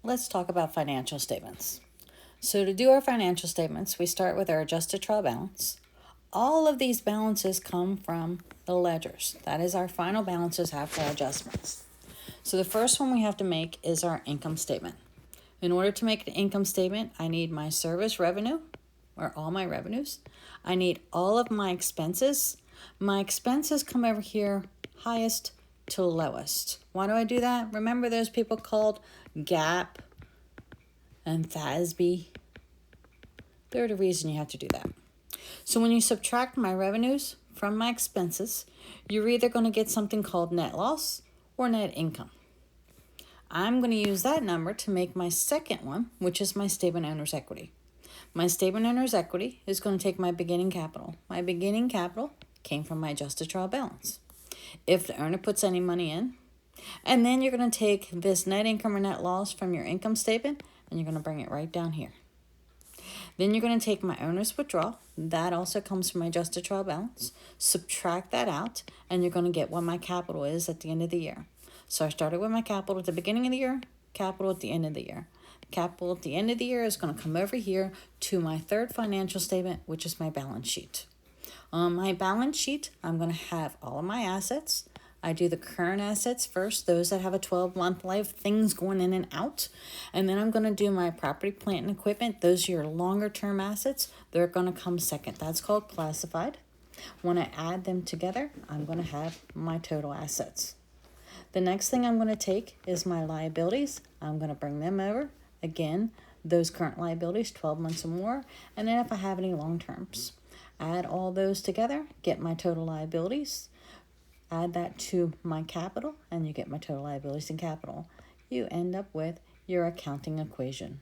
let's talk about financial statements. So to do our financial statements, we start with our adjusted trial balance. All of these balances come from the ledgers. That is our final balances after our adjustments. So the first one we have to make is our income statement. In order to make an income statement, I need my service revenue, or all my revenues. I need all of my expenses. My expenses come over here highest to lowest. Why do I do that? Remember those people called GAAP and FASB? They're the reason you have to do that. So when you subtract my revenues from my expenses, you're either going to get something called net loss or net income. I'm going to use that number to make my second one, which is my statement owner's equity. My statement owner's equity is going to take my beginning capital. My beginning capital came from my adjusted trial balance. If the owner puts any money in, and then you're going to take this net income or net loss from your income statement, and you're going to bring it right down here. Then you're going to take my owner's withdrawal. That also comes from my adjusted trial balance. Subtract that out, and you're going to get what my capital is at the end of the year. So I started with my capital at the beginning of the year, capital at the end of the year. Capital at the end of the year is going to come over here to my third financial statement, which is my balance sheet. On my balance sheet, I'm going to have all of my assets. I do the current assets first, those that have a 12-month life, things going in and out. And then I'm going to do my property, plant, and equipment. Those are your longer-term assets. They're going to come second. That's called classified. When I add them together, I'm going to have my total assets. The next thing I'm going to take is my liabilities. I'm going to bring them over. Again, those current liabilities, 12 months or more. And then if I have any long terms, add all those together, get my total liabilities. Add that to my capital, and you get my total liabilities and capital. You end up with your accounting equation.